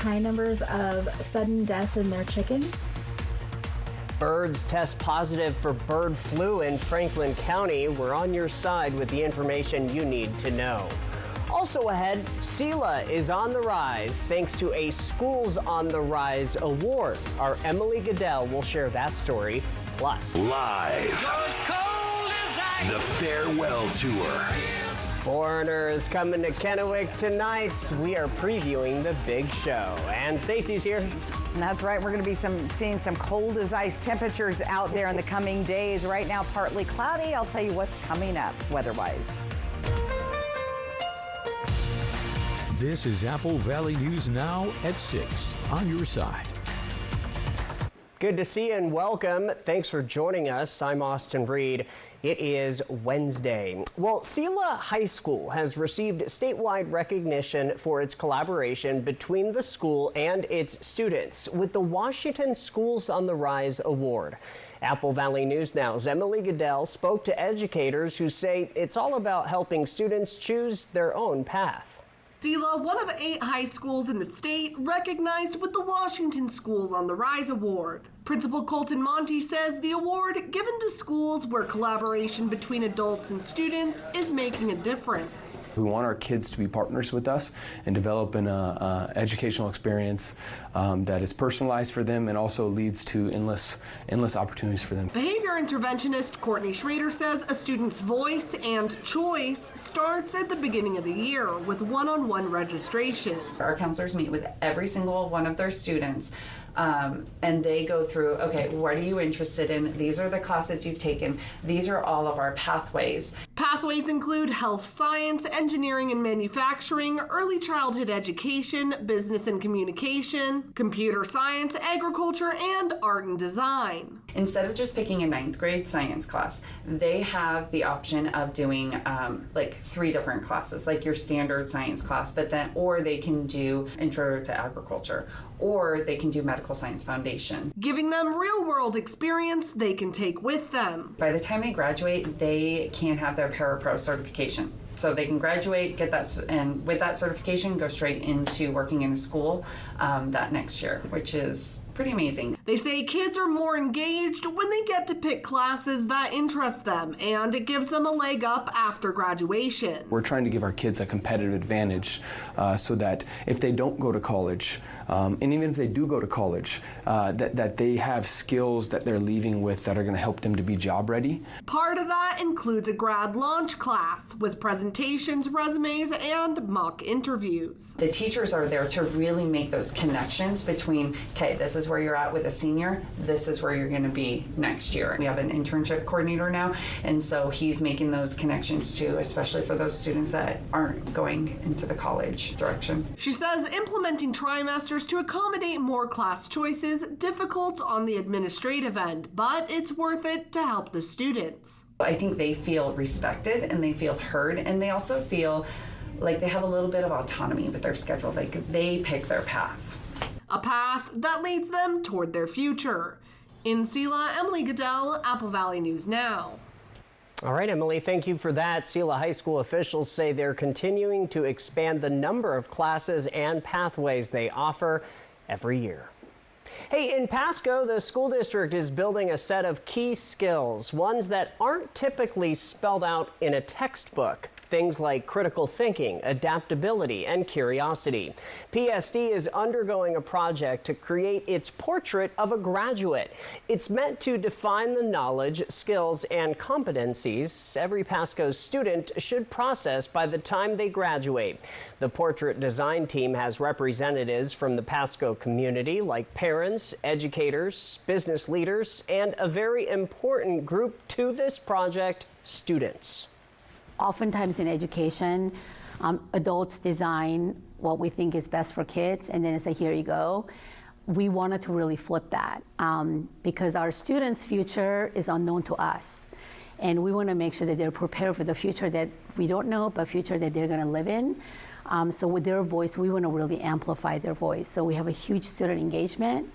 High numbers of sudden death in their chickens. Birds test positive for bird flu in Franklin County. We're on your side with the information you need to know. Also ahead, SELA is on the rise thanks to a Schools on the Rise award. Our Emily Goodell will share that story. Plus, live, the farewell tour. Foreigner is coming to Kennewick tonight. We are previewing the big show. And Stacy's here. That's right. We're going to be seeing some cold as ice temperatures out there in the coming days. Right now, partly cloudy. I'll tell you what's coming up weather-wise. This is Apple Valley News Now at 6 on your side. Good to see you and welcome. Thanks for joining us. I'm Austin Reed. It is Wednesday. Well, SELA High School has received statewide recognition for its collaboration between the school and its students with the Washington Schools on the Rise Award. Apple Valley News Now's Emily Goodell spoke to educators who say it's all about helping students choose their own path. SELA, one of 8 high schools in the state, recognized with the Washington Schools on the Rise Award. Principal Colton Monty says the award given to schools where collaboration between adults and students is making a difference. We want our kids to be partners with us and develop an educational experience that is personalized for them and also leads to endless opportunities for them. Behavior interventionist Courtney Schrader says a student's voice and choice starts at the beginning of the year with one-on-one registration. Our counselors meet with every single one of their students and they go through, okay, what are you interested in? These are the classes you've taken. These are all of our pathways. Pathways include health science, engineering and manufacturing, early childhood education, business and communication, computer science, agriculture, and art and design. Instead of just picking a 9th grade science class, they have the option of doing like 3 different classes, like your standard science class, or they can do intro to agriculture, or they can do medical science foundation. Giving them real-world experience they can take with them. By the time they graduate, they can have their Parapro certification. So they can graduate, get that, and with that certification, go straight into working in a school that next year, which is pretty amazing. They say kids are more engaged when they get to pick classes that interest them, and it gives them a leg up after graduation. We're trying to give our kids a competitive advantage so that if they don't go to college, and even if they do go to college, that they have skills that they're leaving with that are going to help them to be job ready. Part of that includes a grad launch class with presentations, resumes, and mock interviews. The teachers are there to really make those connections between, okay, this is where you're at with a senior, this is where you're going to be next year. We have an internship coordinator now, and so he's making those connections too, especially for those students that aren't going into the college direction. She says implementing trimesters to accommodate more class choices difficult on the administrative end, but it's worth it to help the students. I think they feel respected and they feel heard, and they also feel like they have a little bit of autonomy with their schedule. Like they pick their path. A path that leads them toward their future. In SELA, Emily Goodell, Apple Valley News Now. All right, Emily, thank you for that. SELA High School officials say they're continuing to expand the number of classes and pathways they offer every year. Hey, in Pasco, the school district is building a set of key skills, ones that aren't typically spelled out in a textbook. Things like critical thinking, adaptability, and curiosity. PSD is undergoing a project to create its portrait of a graduate. It's meant to define the knowledge, skills, and competencies every Pasco student should process by the time they graduate. The portrait design team has representatives from the Pasco community like parents, educators, business leaders, and a very important group to this project, students. Oftentimes in education, adults design what we think is best for kids, and then say, here you go. We wanted to really flip that because our students' future is unknown to us. And we want to make sure that they're prepared for the future that we don't know, but future that they're going to live in. So with their voice, we want to really amplify their voice. So we have a huge student engagement.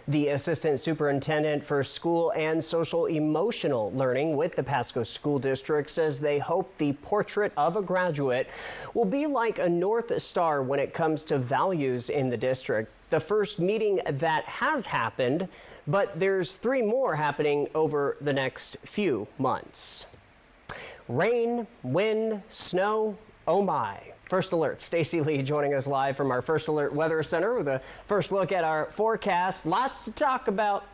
The assistant superintendent for school and social emotional learning with the Pasco School District says they hope the portrait of a graduate will be like a North Star when it comes to values in the district. The first meeting that has happened, but there's 3 more happening over the next few months. Rain, wind, snow, oh my. First Alert, Stacy Lee joining us live from our First Alert Weather Center with a first look at our forecast. Lots to talk about.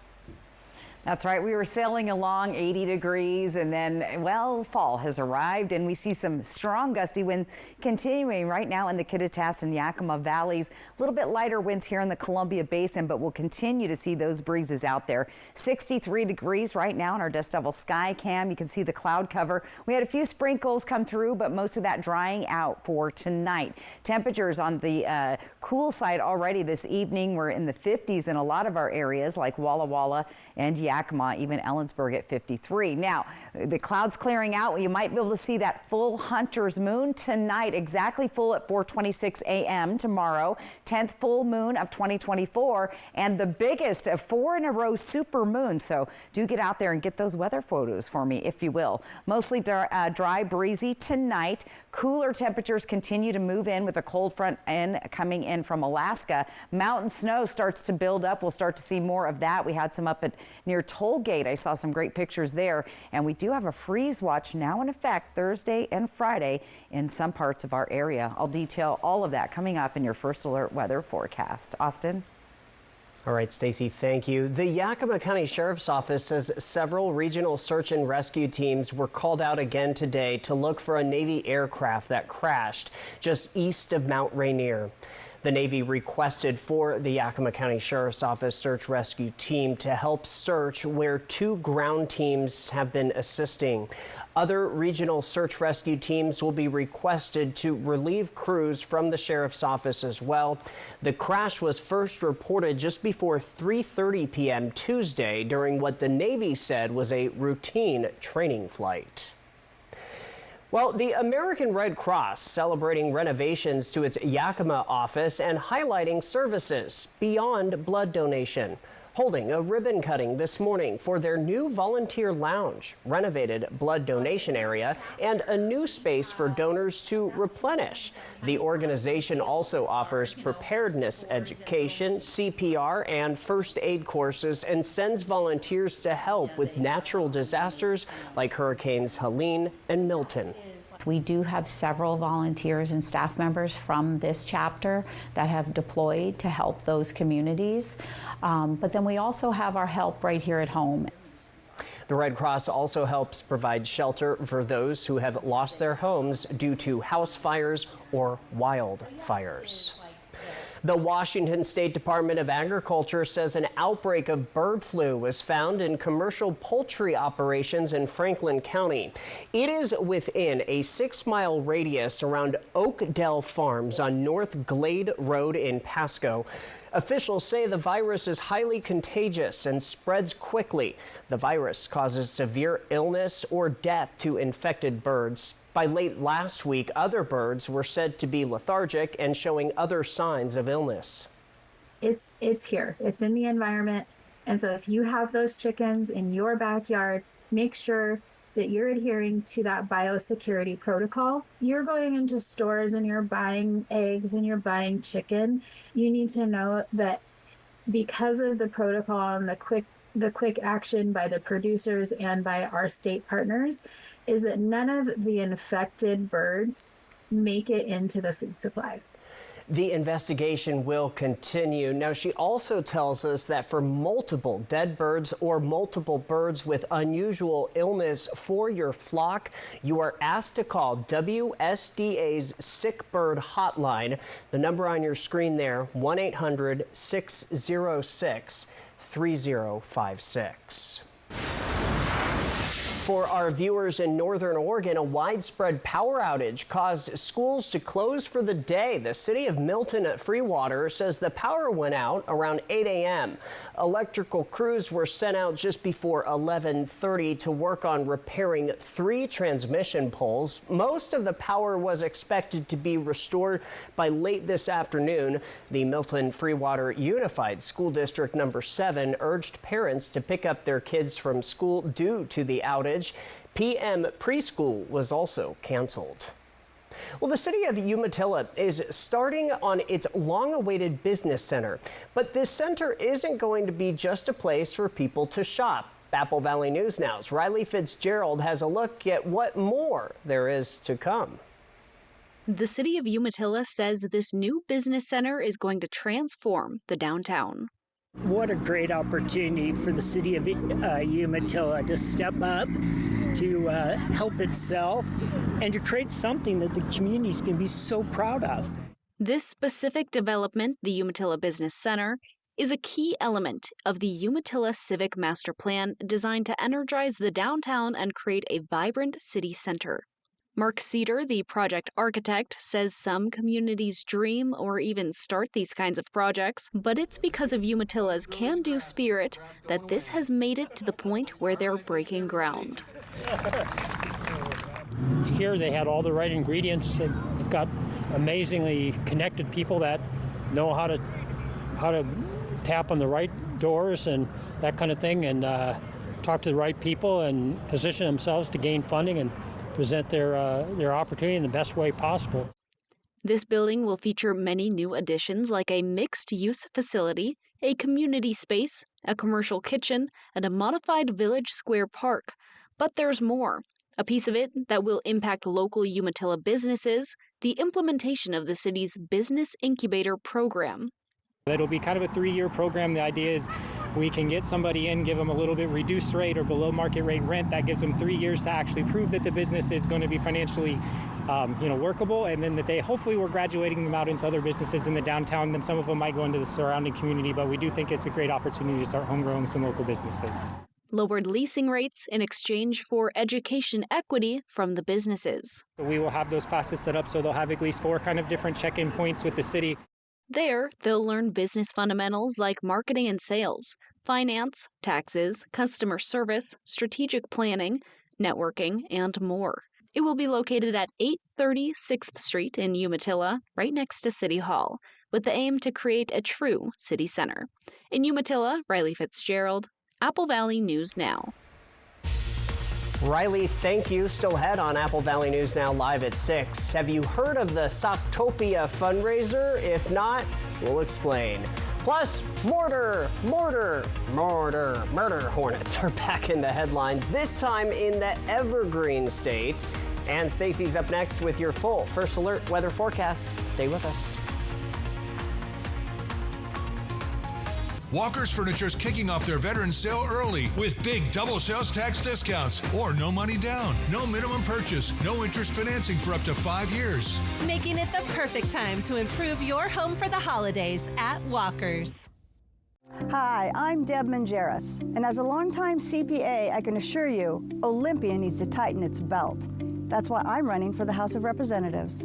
That's right. We were sailing along 80 degrees and then, well, fall has arrived and we see some strong gusty wind continuing right now in the Kittitas and Yakima valleys. A little bit lighter winds here in the Columbia Basin, but we'll continue to see those breezes out there. 63 degrees right now in our Dust Devil Sky Cam. You can see the cloud cover. We had a few sprinkles come through, but most of that drying out for tonight. Temperatures on the cool side already this evening. We're in the 50s in a lot of our areas like Walla Walla and Yakima, even Ellensburg at 53. Now, the clouds clearing out. You might be able to see that full Hunter's moon tonight, exactly full at 4:26 a.m. tomorrow, 10th full moon of 2024, and the biggest of 4 in a row super moons. So do get out there and get those weather photos for me, if you will. Mostly dry, breezy tonight. Cooler temperatures continue to move in with a cold front coming in from Alaska. Mountain snow starts to build up. We'll start to see more of that. We had some up near Tollgate. I saw some great pictures there. And we do have a freeze watch now in effect Thursday and Friday in some parts of our area. I'll detail all of that coming up in your First Alert weather forecast. Austin? All right, Stacy, thank you. The Yakima County Sheriff's Office says several regional search and rescue teams were called out again today to look for a Navy aircraft that crashed just east of Mount Rainier. The Navy requested for the Yakima County Sheriff's Office search rescue team to help search where 2 ground teams have been assisting. Other regional search rescue teams will be requested to relieve crews from the Sheriff's Office as well. The crash was first reported just before 3:30 p.m. Tuesday during what the Navy said was a routine training flight. Well, the American Red Cross celebrating renovations to its Yakima office and highlighting services beyond blood donation, holding a ribbon cutting this morning for their new volunteer lounge, renovated blood donation area, and a new space for donors to replenish. The organization also offers preparedness education, CPR, and first aid courses and sends volunteers to help with natural disasters like Hurricanes Helene and Milton. We do have several volunteers and staff members from this chapter that have deployed to help those communities. But then we also have our help right here at home. The Red Cross also helps provide shelter for those who have lost their homes due to house fires or wildfires. The Washington State Department of Agriculture says an outbreak of bird flu was found in commercial poultry operations in Franklin County. It is within a 6-mile radius around Oakdale Farms on North Glade Road in Pasco. Officials say the virus is highly contagious and spreads quickly. The virus causes severe illness or death to infected birds. By late last week, other birds were said to be lethargic and showing other signs of illness. It's here. It's in the environment. And so if you have those chickens in your backyard, make sure that you're adhering to that biosecurity protocol. You're going into stores and you're buying eggs and you're buying chicken. You need to know that because of the protocol and the quick action by the producers and by our state partners, is that none of the infected birds make it into the food supply. The investigation will continue. Now, she also tells us that for multiple dead birds or multiple birds with unusual illness for your flock, you are asked to call WSDA's Sick Bird Hotline. The number on your screen there, 1-800-606-3056. For our viewers in Northern Oregon, a widespread power outage caused schools to close for the day. The city of Milton at Freewater says the power went out around 8 a.m. Electrical crews were sent out just before 11:30 to work on repairing 3 transmission poles. Most of the power was expected to be restored by late this afternoon. The Milton Freewater Unified School District number 7 urged parents to pick up their kids from school due to the outage. PM preschool was also canceled. Well, the city of Umatilla is starting on its long-awaited business center, but this center isn't going to be just a place for people to shop. Apple Valley News Now's Riley Fitzgerald has a look at what more there is to come. The city of Umatilla says this new business center is going to transform the downtown. What a great opportunity for the city of Umatilla to step up, to help itself, and to create something that the community is going to be so proud of. This specific development, the Umatilla Business Center, is a key element of the Umatilla Civic Master Plan designed to energize the downtown and create a vibrant city center. Mark Cedar, the project architect, says some communities dream or even start these kinds of projects, but it's because of Umatilla's can-do spirit that this has made it to the point where they're breaking ground. Here they had all the right ingredients. They've got amazingly connected people that know how to tap on the right doors and that kind of thing, and talk to the right people and position themselves to gain funding and present their opportunity in the best way possible. This building will feature many new additions like a mixed-use facility, a community space, a commercial kitchen, and a modified village square park. But there's more. A piece of it that will impact local Umatilla businesses, the implementation of the city's Business Incubator program. It'll be kind of a 3-year program. The idea is we can get somebody in, give them a little bit reduced rate or below market rate rent. That gives them 3 years to actually prove that the business is going to be financially workable, and then that they hopefully we're graduating them out into other businesses in the downtown. Then some of them might go into the surrounding community, but we do think it's a great opportunity to start homegrowing some local businesses. Lowered leasing rates in exchange for education equity from the businesses. We will have those classes set up so they'll have at least 4 kind of different check-in points with the city. There, they'll learn business fundamentals like marketing and sales, finance, taxes, customer service, strategic planning, networking, and more. It will be located at 830 6th Street in Umatilla, right next to City Hall, with the aim to create a true city center. In Umatilla, Riley Fitzgerald, Apple Valley News Now. Riley, thank you. Still ahead on Apple Valley News Now live at 6. Have you heard of the Socktopia fundraiser? If not, we'll explain. Plus, murder hornets are back in the headlines, this time in the Evergreen State. And Stacy's up next with your full First Alert weather forecast. Stay with us. Walker's Furniture's kicking off their Veterans Sale early with big double sales tax discounts or no money down, no minimum purchase, no interest financing for up to 5 years. Making it the perfect time to improve your home for the holidays at Walker's. Hi, I'm Deb Mangeras, and as a longtime CPA, I can assure you, Olympia needs to tighten its belt. That's why I'm running for the House of Representatives.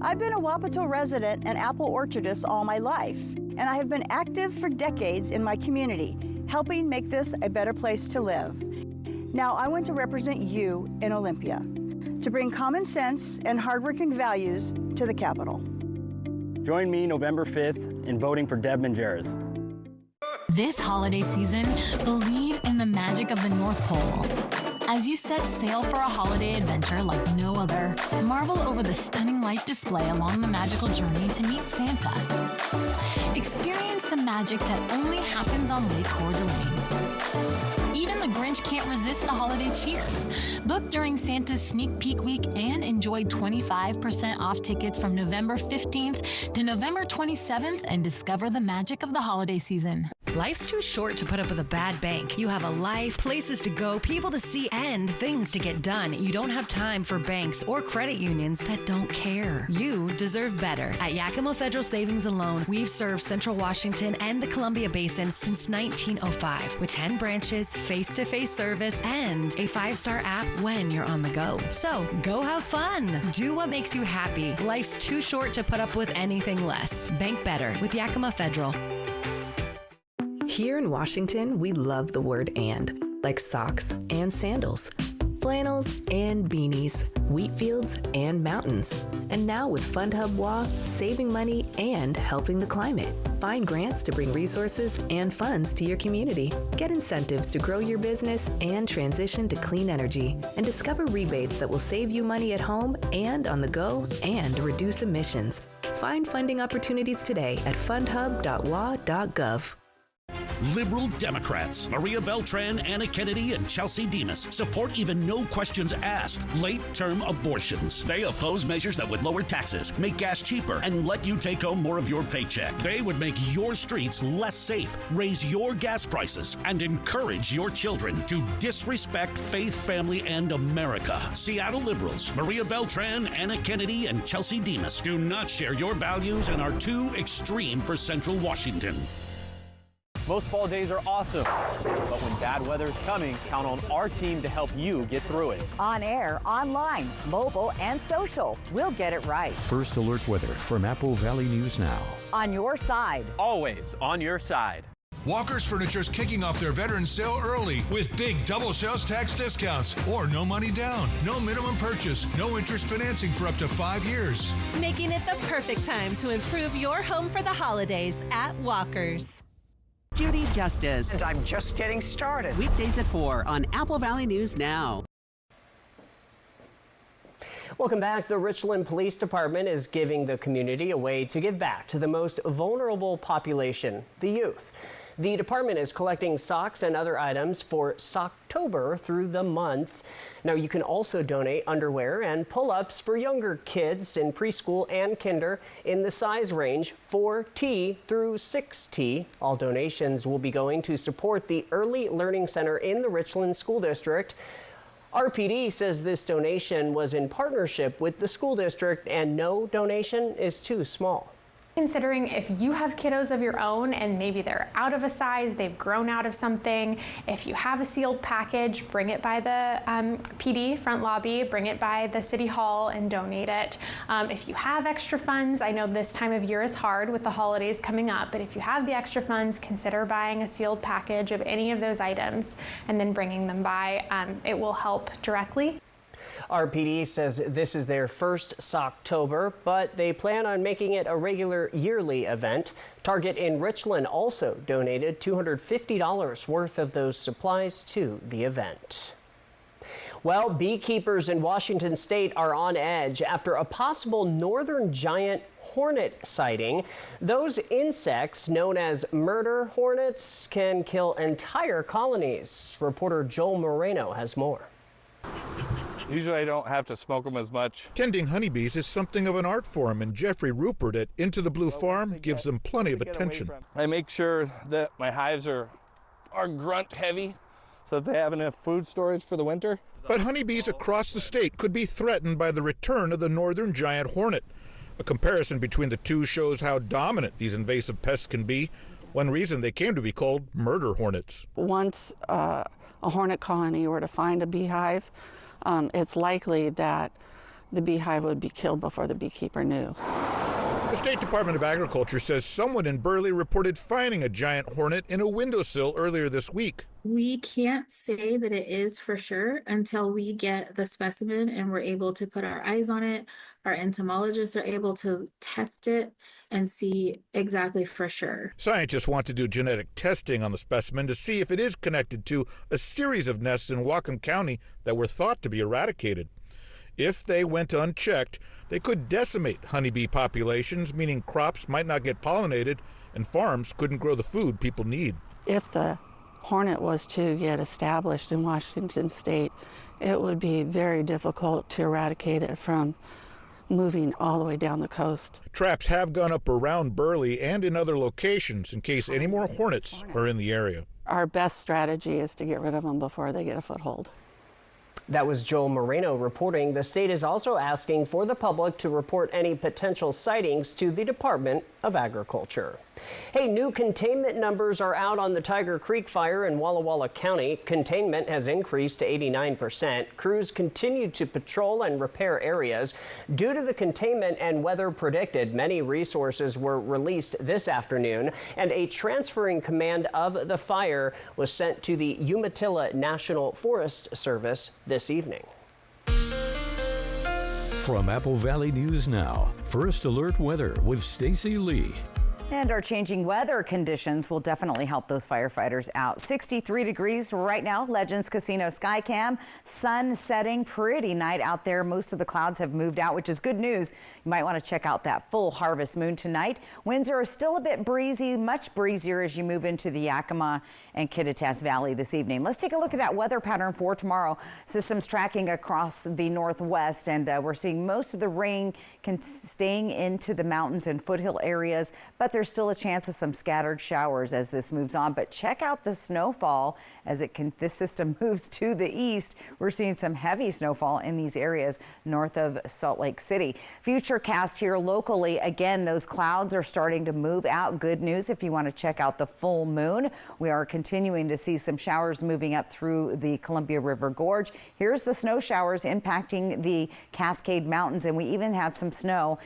I've been a Wapato resident and apple orchardist all my life, and I have been active for decades in my community, helping make this a better place to live. Now I want to represent you in Olympia, to bring common sense and hardworking values to the Capitol. Join me November 5th in voting for Deb Mangeras. This holiday season, believe in the magic of the North Pole. As you set sail for a holiday adventure like no other, marvel over the stunning light display along the magical journey to meet Santa. Experience the magic that only happens on Lake Coeur d'Alene. Even the Grinch can't resist the holiday cheer. Book during Santa's Sneak Peek Week and enjoy 25% off tickets from November 15th to November 27th and discover the magic of the holiday season. Life's too short to put up with a bad bank. You have a life, places to go, people to see, and things to get done. You don't have time for banks or credit unions that don't care. You deserve better. At Yakima Federal Savings and Loan, we've served Central Washington and the Columbia Basin since 1905 with 10 branches, face-to-face service, and a 5-star app when you're on the go. So go have fun. Do what makes you happy. Life's too short to put up with anything less. Bank better with Yakima Federal. Here in Washington, we love the word and, like socks and sandals, flannels and beanies, wheat fields and mountains. And now with FundHub WA, saving money and helping the climate. Find grants to bring resources and funds to your community. Get incentives to grow your business and transition to clean energy. And discover rebates that will save you money at home and on the go and reduce emissions. Find funding opportunities today at fundhub.wa.gov. Liberal Democrats Maria Beltran, Anna Kennedy, and Chelsea Demas support even no questions asked late-term abortions. They oppose measures that would lower taxes, make gas cheaper, and let you take home more of your paycheck. They would make your streets less safe, raise your gas prices, and encourage your children to disrespect faith, family, and America. Seattle liberals Maria Beltran, Anna Kennedy, and Chelsea Demas do not share your values and are too extreme for Central Washington. Most fall days are awesome, but when bad weather is coming, count on our team to help you get through it. On air, online, mobile, and social, we'll get it right. First alert weather from Apple Valley News Now. On your side. Always on your side. Walker's Furniture's kicking off their veteran sale early with big double sales tax discounts or no money down, no minimum purchase, no interest financing for up to 5 years. Making it the perfect time to improve your home for the holidays at Walker's. Judy Justice. And I'm just getting started. Weekdays at 4 on Apple Valley News Now. Welcome back. The Richland Police Department is giving the community a way to give back to the most vulnerable population, the youth. The department is collecting socks and other items for Socktober through the month. Now, you can also donate underwear and pull-ups for younger kids in preschool and kinder in the size range 4T through 6T. All donations will be going to support the Early Learning Center in the Richland School District. RPD says this donation was in partnership with the school district and no donation is too small. Considering if you have kiddos of your own and maybe they're out of a size, they've grown out of something, if you have a sealed package, bring it by the PD front lobby, bring it by the City Hall and donate it. If you have extra funds, I know this time of year is hard with the holidays coming up, but if you have the extra funds, consider buying a sealed package of any of those items and then bringing them by. It will help directly. RPD says this is their first Socktober, but they plan on making it a regular yearly event. Target in Richland also donated $250 worth of those supplies to the event. Well, beekeepers in Washington state are on edge after a possible northern giant hornet sighting. Those insects, known as murder hornets, can kill entire colonies. Reporter Joel Moreno has more. Usually I don't have to smoke them as much. Tending honeybees is something of an art form, and Jeffrey Rupert at Into the Blue Farm gives them plenty of attention. I make sure that my hives are grunt heavy so that they have enough food storage for the winter. But honeybees across the state could be threatened by the return of the northern giant hornet. A comparison between the two shows how dominant these invasive pests can be. One reason they came to be called murder hornets. Once a hornet colony were to find a beehive, it's likely that the beehive would be killed before the beekeeper knew. The State Department of Agriculture says someone in Burley reported finding a giant hornet in a windowsill earlier this week. We can't say that it is for sure until we get the specimen and we're able to put our eyes on it. Our entomologists are able to test it and see exactly for sure. Scientists want to do genetic testing on the specimen to see if it is connected to a series of nests in Whatcom County that were thought to be eradicated. If they went unchecked, they could decimate honeybee populations, meaning crops might not get pollinated and farms couldn't grow the food people need. If the hornet was to get established in Washington state, it would be very difficult to eradicate it from moving all the way down the coast. Traps have gone up around Burley and in other locations in case any more hornets are in the area. Our best strategy is to get rid of them before they get a foothold. That was Joel Moreno reporting. The state is also asking for the public to report any potential sightings to the Department of Agriculture. Hey, new containment numbers are out on the Tiger Creek fire in Walla Walla County. Containment has increased to 89%. Crews continue to patrol and repair areas. Due to the containment and weather predicted, many resources were released this afternoon, and a transferring command of the fire was sent to the Umatilla National Forest Service this evening. From Apple Valley News Now, First Alert Weather with Stacy Lee. And our changing weather conditions will definitely help those firefighters out. 63 degrees right now, Legends Casino Skycam. Sun setting, pretty night out there. Most of the clouds have moved out, which is good news. You might want to check out that full harvest moon tonight. Winds are still a bit breezy, much breezier as you move into the Yakima and Kittitas Valley this evening. Let's take a look at that weather pattern for tomorrow. Systems tracking across the northwest, and we're seeing most of the rain staying into the mountains and foothill areas, but there's still a chance of some scattered showers as this moves on. But check out the snowfall as this system moves to the east. We're seeing some heavy snowfall in these areas north of Salt Lake City. Futurecast here locally. Again, those clouds are starting to move out. Good news if you want to check out the full moon. We are continuing to see some showers moving up through the Columbia River Gorge. Here's the snow showers impacting the Cascade Mountains, and we even had some snow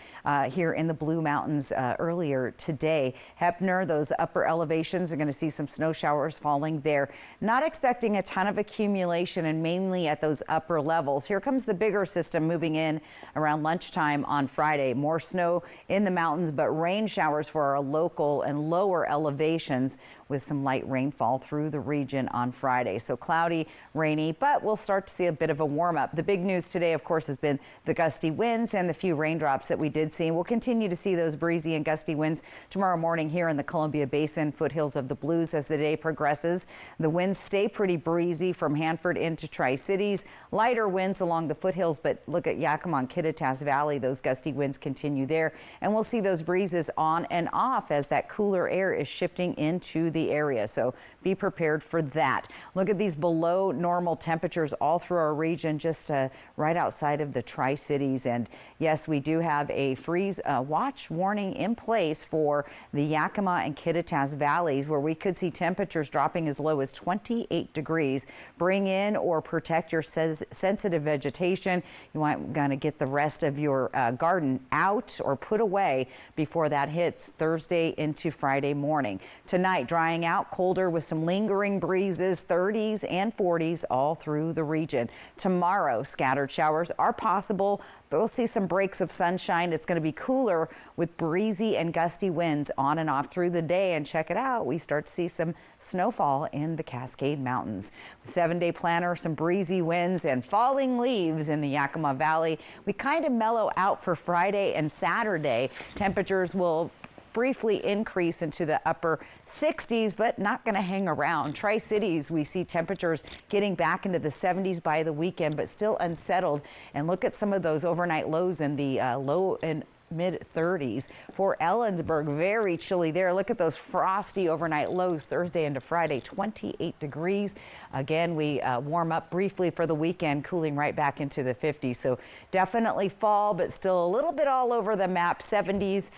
here in the Blue Mountains earlier today. Heppner, those upper elevations are going to see some snow showers falling there. Not expecting a ton of accumulation, and mainly at those upper levels. Here comes the bigger system moving in around lunchtime on Friday. More snow in the mountains, but rain showers for our local and lower elevations with some light rainfall through the region on Friday. So cloudy, rainy, but we'll start to see a bit of a warm up. The big news today, of course, has been the gusty winds and the few raindrops that we did see. And we'll continue to see those breezy and gusty winds tomorrow morning here in the Columbia Basin, foothills of the Blues as the day progresses. The winds stay pretty breezy from Hanford into Tri-Cities. Lighter winds along the foothills, but look at Yakima and Kittitas Valley. Those gusty winds continue there. And we'll see those breezes on and off as that cooler air is shifting into the area. So be prepared for that. Look at these below normal temperatures all through our region, just right outside of the Tri-Cities. And yes, we do have a freeze watch warning in place for the Yakima and Kittitas Valleys, where we could see temperatures dropping as low as 28 degrees. Bring in or protect your sensitive vegetation. You want to get the rest of your garden out or put away before that hits Thursday into Friday morning. Tonight, drying out, colder with some lingering breezes, 30s and 40s all through the region. Tomorrow, scattered showers are possible, but we'll see some breaks of sunshine. It's going to be cooler with breezy and gusty winds on and off through the day. And check it out, we start to see some snowfall in the Cascade Mountains. With 7-day planner, some breezy winds and falling leaves in the Yakima Valley. We kind of mellow out for Friday and Saturday. Temperatures will briefly increase into the upper 60s, but not going to hang around. Tri-Cities, we see temperatures getting back into the 70s by the weekend, but still unsettled. And look at some of those overnight lows in the low and mid-30s. For Ellensburg, very chilly there. Look at those frosty overnight lows Thursday into Friday, 28 degrees. Again, we warm up briefly for the weekend, cooling right back into the 50s. So definitely fall, but still a little bit all over the map. 70s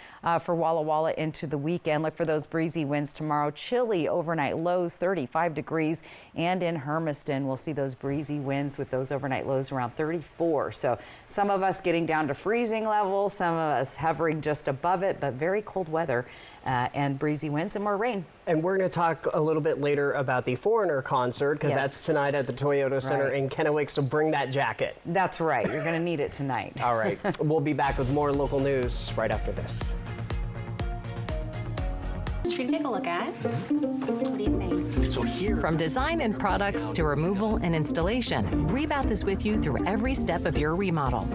for Walla Walla into the weekend. Look for those breezy winds tomorrow. Chilly overnight lows, 35 degrees. And in Hermiston, we'll see those breezy winds with those overnight lows around 34. So some of us getting down to freezing level, some of us hovering just above it, but very cold weather and breezy winds and more rain. And we're going to talk a little bit later about the Foreigner concert, because that's tonight at the Toyota Center in Kennewick, so bring that jacket. That's right. You're going to need it tonight. All right. We'll be back with more local news right after this. Should we take a look at? What do you think? So here, from design and products to removal and installation, Rebath is with you through every step of your remodel.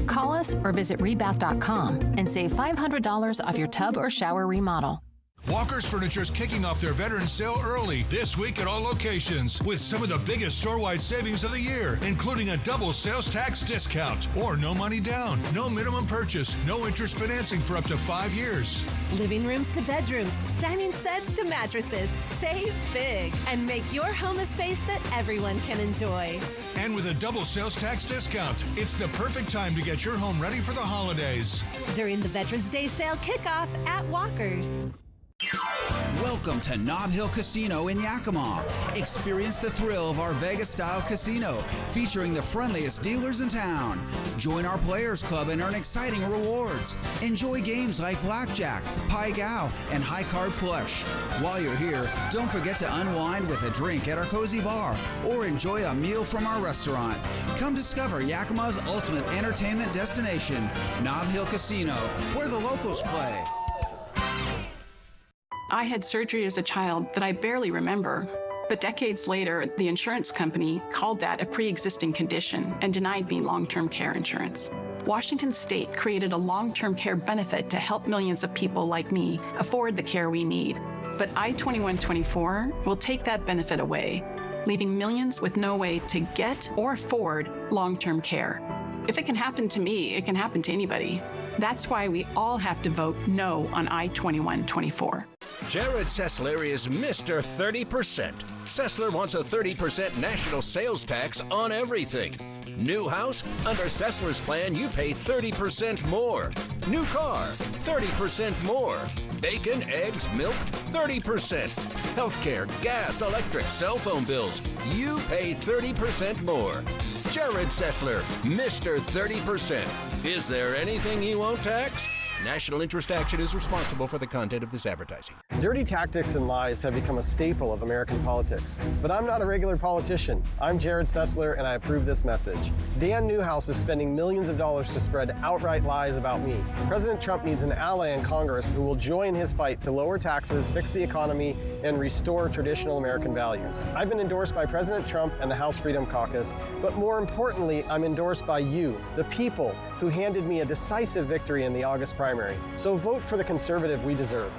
Call us or visit rebath.com and save $500 off your tub or shower remodel. Walker's Furniture's kicking off their veteran sale early this week at all locations with some of the biggest store-wide savings of the year, including a double sales tax discount or no money down, no minimum purchase, no interest financing for up to 5 years. Living rooms to bedrooms, dining sets to mattresses. Save big and make your home a space that everyone can enjoy. And with a double sales tax discount, it's the perfect time to get your home ready for the holidays. During the Veterans Day sale kickoff at Walker's. Welcome to Nob Hill Casino in Yakima. Experience the thrill of our Vegas-style casino, featuring the friendliest dealers in town. Join our Players Club and earn exciting rewards. Enjoy games like Blackjack, Pai Gow, and High Card Flush. While you're here, don't forget to unwind with a drink at our cozy bar or enjoy a meal from our restaurant. Come discover Yakima's ultimate entertainment destination, Nob Hill Casino, where the locals play. I had surgery as a child that I barely remember, but decades later, the insurance company called that a pre-existing condition and denied me long-term care insurance. Washington State created a long-term care benefit to help millions of people like me afford the care we need. But I-2124 will take that benefit away, leaving millions with no way to get or afford long-term care. If it can happen to me, it can happen to anybody. That's why we all have to vote no on I-2124. Jared Sessler is Mr. 30%. Sessler wants a 30% national sales tax on everything. New house? Under Sessler's plan, you pay 30% more. New car? 30% more. Bacon, eggs, milk? 30%. Healthcare, gas, electric, cell phone bills? You pay 30% more. Jared Sessler, Mr. 30%. Is there anything he won't tax? National Interest Action is responsible for the content of this advertising. Dirty tactics and lies have become a staple of American politics. But I'm not a regular politician. I'm Jared Sessler, and I approve this message. Dan Newhouse is spending millions of dollars to spread outright lies about me. President Trump needs an ally in Congress who will join his fight to lower taxes, fix the economy, and restore traditional American values. I've been endorsed by President Trump and the House Freedom Caucus, but more importantly, I'm endorsed by you, the people, who handed me a decisive victory in the August primary. So vote for the conservative we deserve.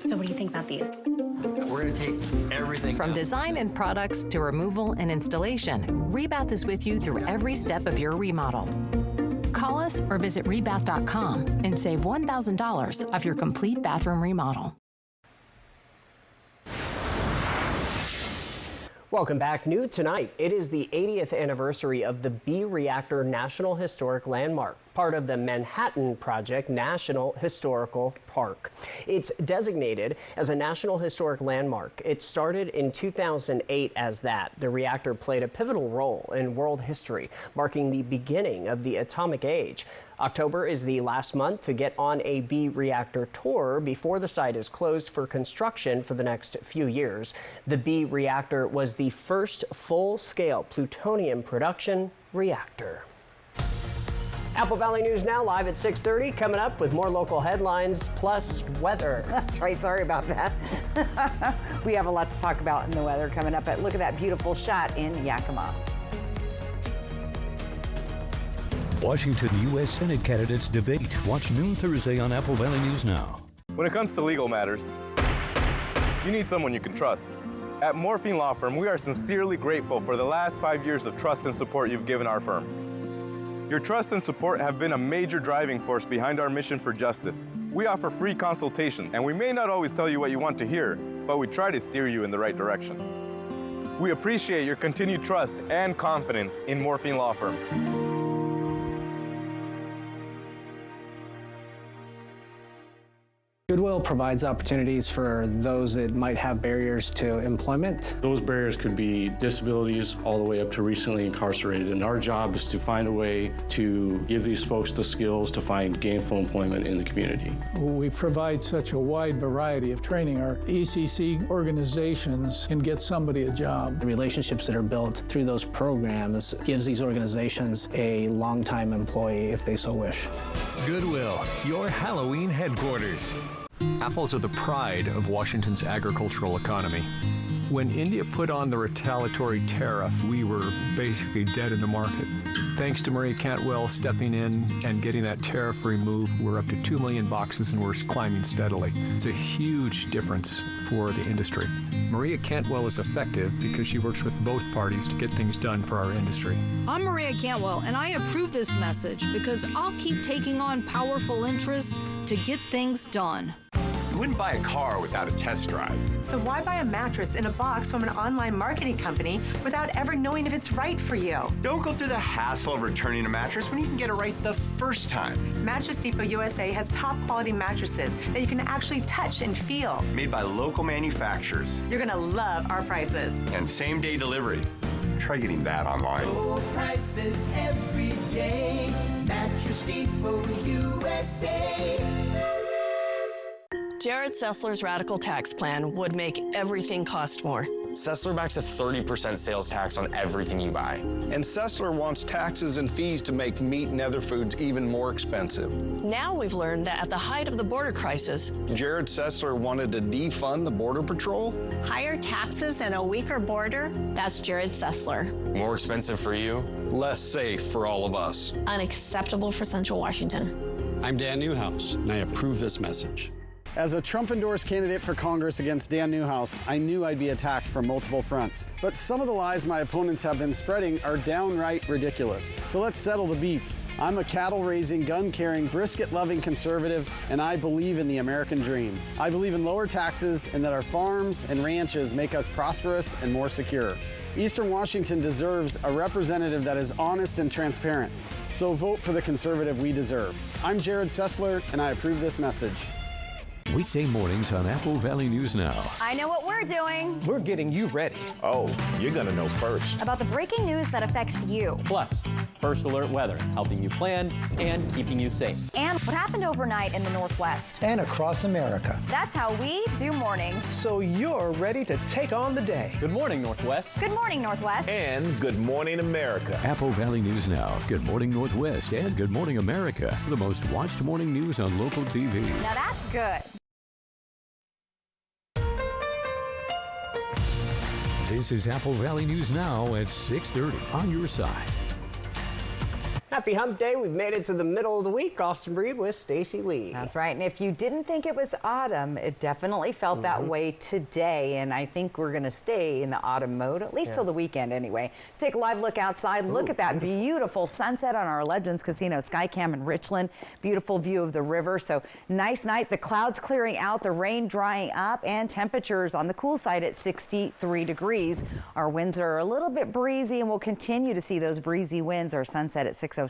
So what do you think about these? We're going to take everything. From design and products to removal and installation, Rebath is with you through every step of your remodel. Call us or visit rebath.com and save $1,000 off your complete bathroom remodel. Welcome back. New tonight, it is the 80th anniversary of the B Reactor National Historic Landmark, part of the Manhattan Project National Historical Park. It's designated as a National Historic Landmark. It started in 2008 as that. The reactor played a pivotal role in world history, marking the beginning of the atomic age. October is the last month to get on a B reactor tour before the site is closed for construction for the next few years. The B reactor was the first full-scale plutonium production reactor. Apple Valley News Now, live at 6:30. Coming up with more local headlines plus weather. That's right. Sorry about that. We have a lot to talk about in the weather coming up. But look at that beautiful shot in Yakima. Washington U.S. Senate candidates debate. Watch noon Thursday on Apple Valley News Now. When it comes to legal matters, you need someone you can trust. At Morphine Law Firm, we are sincerely grateful for the last 5 years of trust and support you've given our firm. Your trust and support have been a major driving force behind our mission for justice. We offer free consultations, and we may not always tell you what you want to hear, but we try to steer you in the right direction. We appreciate your continued trust and confidence in Morphine Law Firm. Goodwill provides opportunities for those that might have barriers to employment. Those barriers could be disabilities all the way up to recently incarcerated. And our job is to find a way to give these folks the skills to find gainful employment in the community. We provide such a wide variety of training. Our ECC organizations can get somebody a job. The relationships that are built through those programs gives these organizations a long-time employee if they so wish. Goodwill, your Halloween headquarters. Apples are the pride of Washington's agricultural economy. When India put on the retaliatory tariff, we were basically dead in the market. Thanks to Maria Cantwell stepping in and getting that tariff removed, we're up to 2 million boxes and we're climbing steadily. It's a huge difference for the industry. Maria Cantwell is effective because she works with both parties to get things done for our industry. I'm Maria Cantwell, and I approve this message because I'll keep taking on powerful interests to get things done. You wouldn't buy a car without a test drive. So why buy a mattress in a box from an online marketing company without ever knowing if it's right for you? Don't go through the hassle of returning a mattress when you can get it right the first time. Mattress Depot USA has top quality mattresses that you can actually touch and feel. Made by local manufacturers. You're gonna love our prices. And same-day delivery. Try getting that online. Low prices every day. Mattress Depot USA. Jared Sessler's radical tax plan would make everything cost more. Sessler backs a 30% sales tax on everything you buy. And Sessler wants taxes and fees to make meat and other foods even more expensive. Now we've learned that at the height of the border crisis, Jared Sessler wanted to defund the Border Patrol. Higher taxes and a weaker border, that's Jared Sessler. More expensive for you, less safe for all of us. Unacceptable for Central Washington. I'm Dan Newhouse, and I approve this message. As a Trump-endorsed candidate for Congress against Dan Newhouse, I knew I'd be attacked from multiple fronts. But some of the lies my opponents have been spreading are downright ridiculous. So let's settle the beef. I'm a cattle-raising, gun-carrying, brisket-loving conservative, and I believe in the American dream. I believe in lower taxes and that our farms and ranches make us prosperous and more secure. Eastern Washington deserves a representative that is honest and transparent. So vote for the conservative we deserve. I'm Jared Sessler, and I approve this message. Weekday mornings on Apple Valley News Now. I know what we're doing. We're getting you ready. Oh, you're going to know first. About the breaking news that affects you. Plus, first alert weather, helping you plan and keeping you safe. And what happened overnight in the Northwest. And across America. That's how we do mornings. So you're ready to take on the day. Good morning, Northwest. Good morning, Northwest. And good morning, America. Apple Valley News Now. Good morning, Northwest. And good morning, America. The most watched morning news on local TV. Now that's good. This is Apple Valley News Now at 6:30 on your side. Happy Hump Day. We've made it to the middle of the week. Austin Breed with Stacey Lee. That's right. And if you didn't think it was autumn, it definitely felt that way today. And I think we're going to stay in the autumn mode, at least till the weekend anyway. Let's take a live look outside. Look at that beautiful sunset on our Legends Casino Skycam in Richland. Beautiful view of the river. So nice night. The clouds clearing out, the rain drying up, and temperatures on the cool side at 63 degrees. Our winds are a little bit breezy, and we'll continue to see those breezy winds. Our sunset at 6:07.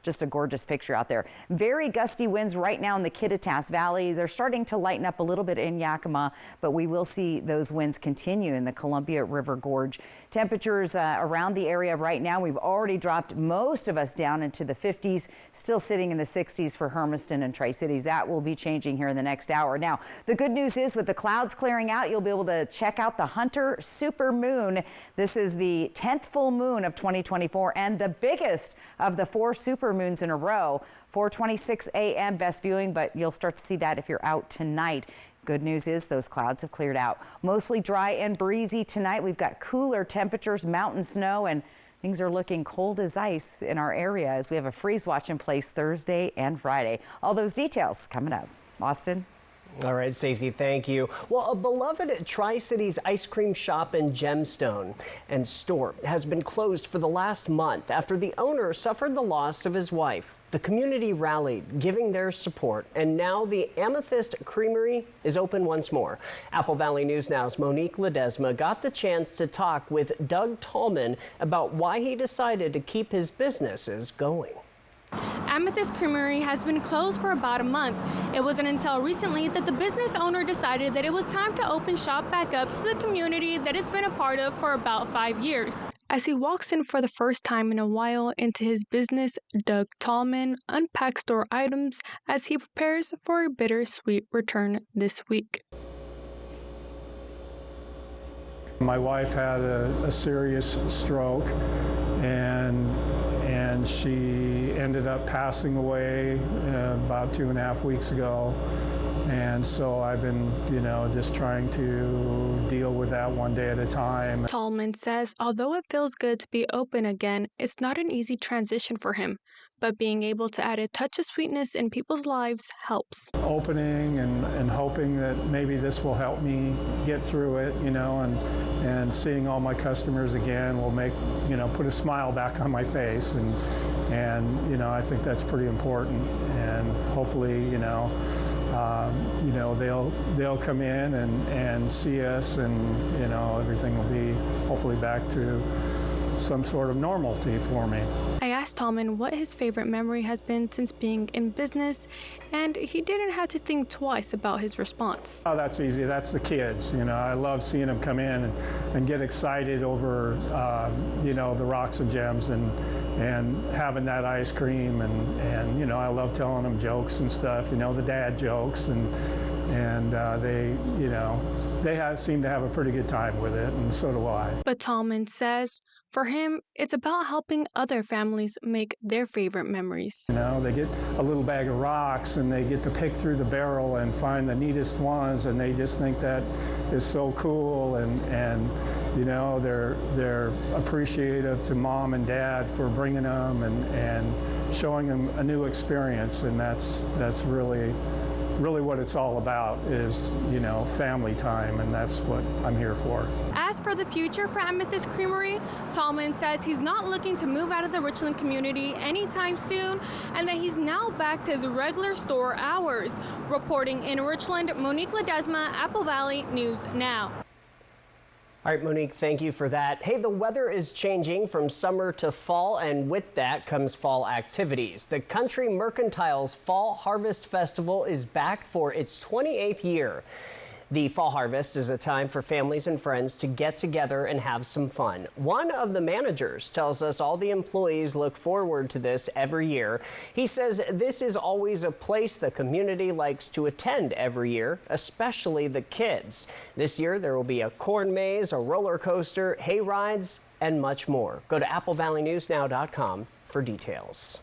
Just a gorgeous picture out there. Very gusty winds right now in the Kittitas Valley. They're starting to lighten up a little bit in Yakima, but we will see those winds continue in the Columbia River Gorge. Temperatures around the area right now, we've already dropped most of us down into the 50s, still sitting in the 60s for Hermiston and Tri-Cities. That will be changing here in the next hour. Now, the good news is with the clouds clearing out, you'll be able to check out the Hunter Super Moon. This is the 10th full moon of 2024 and the biggest of the 4 super moons in a row. 4:26 a.m. best viewing, but you'll start to see that if you're out tonight. Good news is those clouds have cleared out. Mostly dry and breezy tonight. We've got cooler temperatures, mountain snow, and things are looking cold as ice in our area as we have a freeze watch in place Thursday and Friday. All those details coming up. Austin? All right, Stacey, thank you. Well, a beloved Tri-Cities ice cream shop in Gemstone and store has been closed for the last month after the owner suffered the loss of his wife. The community rallied, giving their support, and now the Amethyst Creamery is open once more. Apple Valley News Now's Monique Ledesma got the chance to talk with Doug Tallman about why he decided to keep his businesses going. Amethyst Creamery has been closed for about a month. It wasn't until recently that the business owner decided that it was time to open shop back up to the community that it's been a part of for about 5 years. As he walks in for the first time in a while into his business, Doug Tallman unpacks store items as he prepares for a bittersweet return this week. My wife had a serious stroke, and she ended up passing away about 2.5 weeks ago. And so I've been, just trying to deal with that one day at a time. Tallman says although it feels good to be open again, it's not an easy transition for him, but being able to add a touch of sweetness in people's lives helps. Opening and hoping that maybe this will help me get through it, and seeing all my customers again will make, put a smile back on my face. And I think that's pretty important. And hopefully, they'll come in and see us, and everything will be hopefully back to some sort of normalcy for me. I asked Tallman what his favorite memory has been since being in business, and he didn't have to think twice about his response. Oh, that's easy. That's the kids. I love seeing them come in and get excited over, the Rocks and Gems and having that ice cream. And I love telling them jokes and stuff, the dad jokes. And they seem to have a pretty good time with it, and so do I. But Tallman says for him, it's about helping other families make their favorite memories. They get a little bag of rocks and they get to pick through the barrel and find the neatest ones, and they just think that is so cool, and they're appreciative to mom and dad for bringing them and showing them a new experience, and that's really what it's all about is, family time, and that's what I'm here for. As for the future for Amethyst Creamery, Tallman says he's not looking to move out of the Richland community anytime soon, and that he's now back to his regular store hours. Reporting in Richland, Monique Ledesma, Apple Valley News Now. All right, Monique, thank you for that. Hey, the weather is changing from summer to fall, and with that comes fall activities. The Country Mercantile's Fall Harvest Festival is back for its 28th year. The Fall Harvest is a time for families and friends to get together and have some fun. One of the managers tells us all the employees look forward to this every year. He says this is always a place the community likes to attend every year, especially the kids. This year there will be a corn maze, a roller coaster, hay rides, and much more. Go to applevalleyNewsNow.com for details.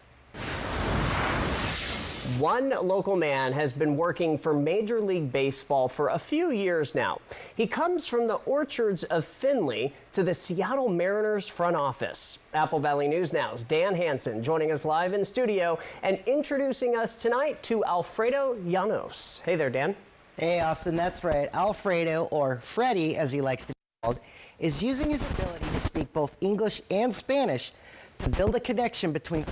One local man has been working for Major League Baseball for a few years now. He comes from the orchards of Findlay to the Seattle Mariners front office. Apple Valley News Now's Dan Hansen joining us live in studio and introducing us tonight to Alfredo Llanos. Hey there, Dan. Hey, Austin, that's right. Alfredo, or Freddie as he likes to be called, is using his ability to speak both English and Spanish to build a connection between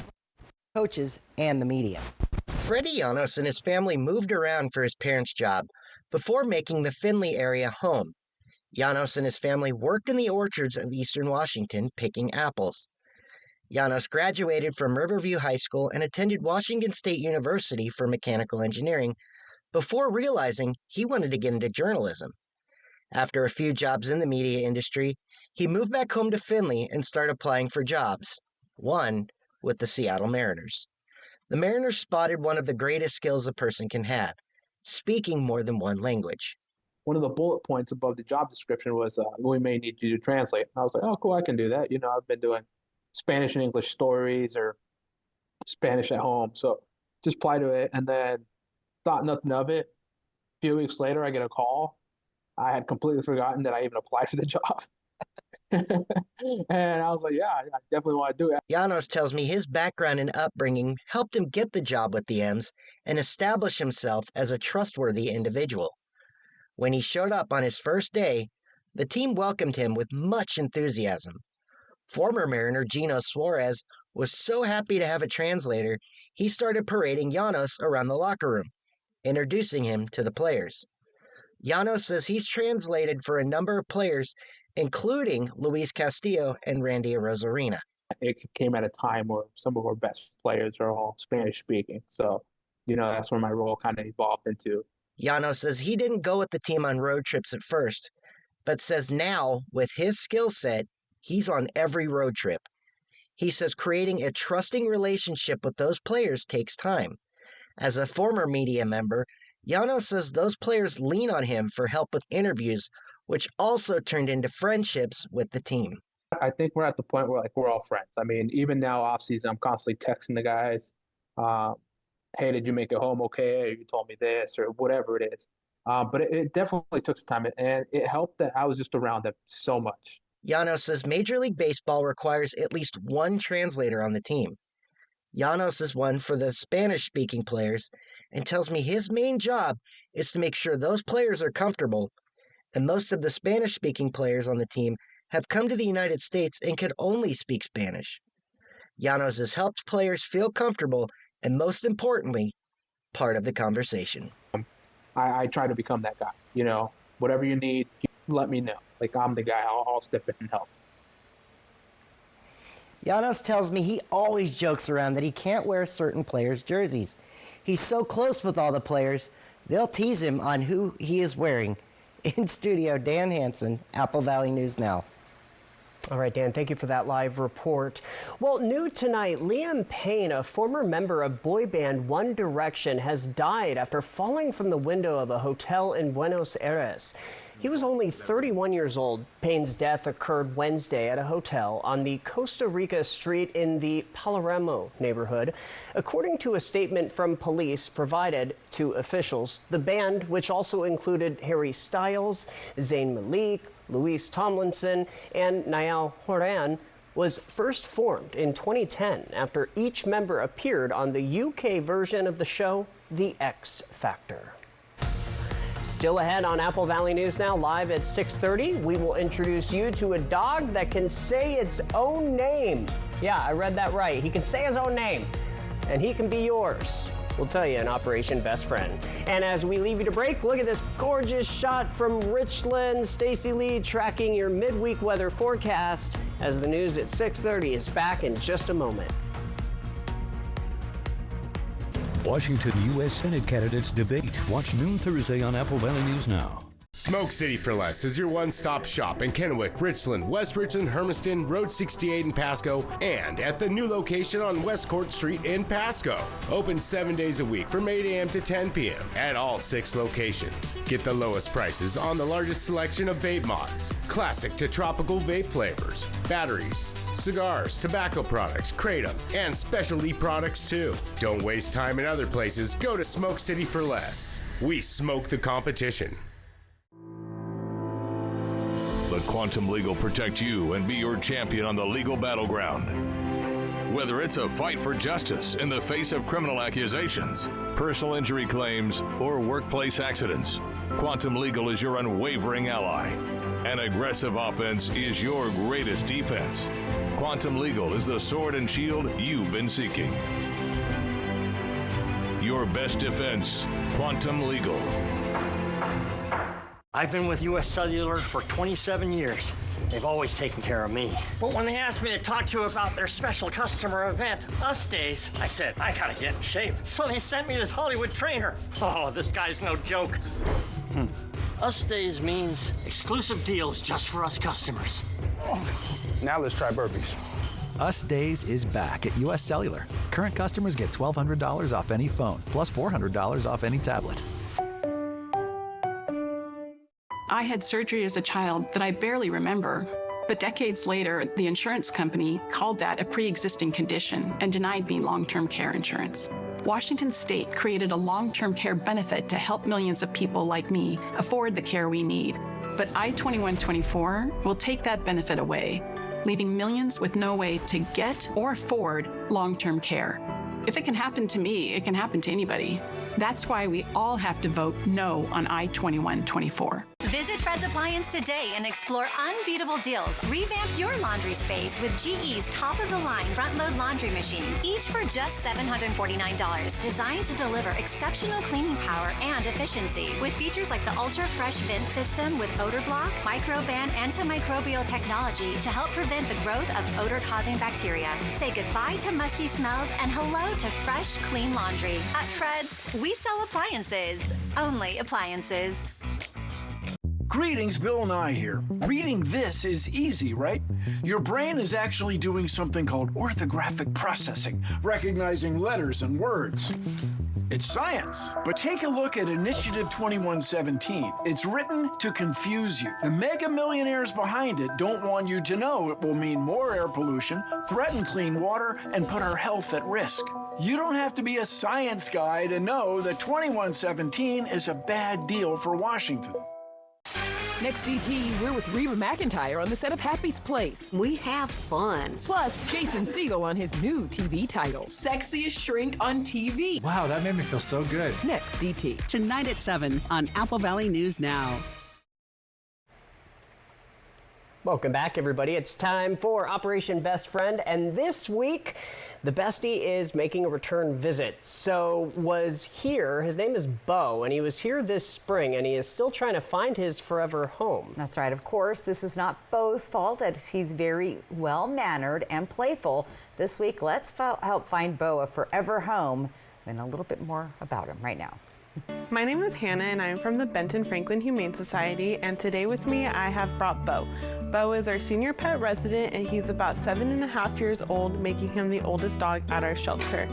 coaches and the media. Freddie Llanos and his family moved around for his parents' job before making the Findlay area home. Llanos and his family worked in the orchards of eastern Washington picking apples. Llanos graduated from Riverview High School and attended Washington State University for mechanical engineering before realizing he wanted to get into journalism. After a few jobs in the media industry, he moved back home to Findlay and started applying for jobs, one with the Seattle Mariners. The Mariners spotted one of the greatest skills a person can have, speaking more than one language. One of the bullet points above the job description was, we may need you to translate. I was like, oh, cool, I can do that. I've been doing Spanish and English stories or Spanish at home. So just apply to it, and then thought nothing of it. A few weeks later, I get a call. I had completely forgotten that I even applied for the job. And I was like, yeah, I definitely want to do it. Llanos tells me his background and upbringing helped him get the job with the M's and establish himself as a trustworthy individual. When he showed up on his first day, the team welcomed him with much enthusiasm. Former Mariner Gino Suarez was so happy to have a translator, he started parading Llanos around the locker room, introducing him to the players. Llanos says he's translated for a number of players, including Luis Castillo and Randy Arozarena. It came at a time where some of our best players are all Spanish speaking. So, that's where my role kind of evolved into. Llanos says he didn't go with the team on road trips at first, but says now, with his skill set, he's on every road trip. He says creating a trusting relationship with those players takes time. As a former media member, Llanos says those players lean on him for help with interviews, which also turned into friendships with the team. I think we're at the point where we're all friends. I mean, even now off season, I'm constantly texting the guys. hey, did you make it home okay? Or you told me this, or whatever it is. But it definitely took some time, and it helped that I was just around them so much. Yano says Major League Baseball requires at least one translator on the team. Llanos is one for the Spanish-speaking players and tells me his main job is to make sure those players are comfortable, and most of the Spanish-speaking players on the team have come to the United States and can only speak Spanish. Llanos has helped players feel comfortable and, most importantly, part of the conversation. I try to become that guy. You know, whatever you need, let me know. Like, I'm the guy. I'll step in and help. Llanos tells me he always jokes around that he can't wear certain players' jerseys. He's so close with all the players, they'll tease him on who he is wearing. In studio, Dan Hansen, Apple Valley News Now. All right, Dan, thank you for that live report. Well, new tonight, Liam Payne, a former member of boy band One Direction, has died after falling from the window of a hotel in Buenos Aires. He was only 31 years old. Payne's death occurred Wednesday at a hotel on the Costa Rica street in the Palermo neighborhood. According to a statement from police provided to officials, the band, which also included Harry Styles, Zayn Malik, Louise Tomlinson, and Niall Horan, was first formed in 2010 after each member appeared on the UK version of the show, The X Factor. Still ahead on Apple Valley News Now, live at 6:30, we will introduce you to a dog that can say its own name. Yeah, I read that right. He can say his own name, and he can be yours. We'll tell you in Operation Best Friend. And as we leave you to break, look at this gorgeous shot from Richland. Stacy Lee tracking your midweek weather forecast as the news at 6:30 is back in just a moment. Washington U.S. Senate candidates debate. Watch noon Thursday on Apple Valley News Now. Smoke City for Less is your one-stop shop in Kennewick, Richland, West Richland, Hermiston, Road 68 in Pasco, and at the new location on West Court Street in Pasco. Open 7 days a week from 8 a.m. to 10 p.m. at all 6 locations. Get the lowest prices on the largest selection of vape mods, classic to tropical vape flavors, batteries, cigars, tobacco products, kratom, and specialty products too. Don't waste time in other places. Go to Smoke City for Less. We smoke the competition. Let Quantum Legal protect you and be your champion on the legal battleground. Whether it's a fight for justice in the face of criminal accusations, personal injury claims, or workplace accidents, Quantum Legal is your unwavering ally. An aggressive offense is your greatest defense. Quantum Legal is the sword and shield you've been seeking. Your best defense, Quantum Legal. I've been with U.S. Cellular for 27 years. They've always taken care of me. But when they asked me to talk to you about their special customer event, Us Days, I said, I gotta get in shape. So they sent me this Hollywood trainer. Oh, this guy's no joke. Us Days means exclusive deals just for us customers. Now let's try burpees. Us Days is back at U.S. Cellular. Current customers get $1,200 off any phone, plus $400 off any tablet. I had surgery as a child that I barely remember, but decades later, the insurance company called that a pre-existing condition and denied me long-term care insurance. Washington State created a long-term care benefit to help millions of people like me afford the care we need. But I-2124 will take that benefit away, leaving millions with no way to get or afford long-term care. If it can happen to me, it can happen to anybody. That's why we all have to vote no on I-2124. Visit Fred's Appliance today and explore unbeatable deals. Revamp your laundry space with GE's top-of-the-line front-load laundry machine, each for just $749. Designed to deliver exceptional cleaning power and efficiency. With features like the Ultra Fresh Vent System with odor block, Microban antimicrobial technology to help prevent the growth of odor-causing bacteria. Say goodbye to musty smells and hello to fresh, clean laundry. At Fred's, we sell appliances. Only appliances. Greetings, Bill Nye here. Reading this is easy, right? Your brain is actually doing something called orthographic processing, recognizing letters and words. It's science. But take a look at Initiative 2117. It's written to confuse you. The mega millionaires behind it don't want you to know it will mean more air pollution, threaten clean water, and put our health at risk. You don't have to be a science guy to know that 2117 is a bad deal for Washington. Next DT, we're with Reba McEntire on the set of Happy's Place. We have fun. Plus, Jason Segel on his new TV title, Sexiest Shrink on TV. Wow, that made me feel so good. Next DT. Tonight at 7 on Apple Valley News Now. Welcome back, everybody. It's time for Operation Best Friend, and this week, the bestie is making a return visit. So was here, his name is Bo, and he was here this spring, and he is still trying to find his forever home. That's right. Of course, this is not Bo's fault, as he's very well-mannered and playful. This week, let's help find Bo a forever home, and a little bit more about him right now. My name is Hannah, and I'm from the Benton Franklin Humane Society, and today with me I have brought Bo. Bo is our senior pet resident, and he's about 7.5 years old, making him the oldest dog at our shelter.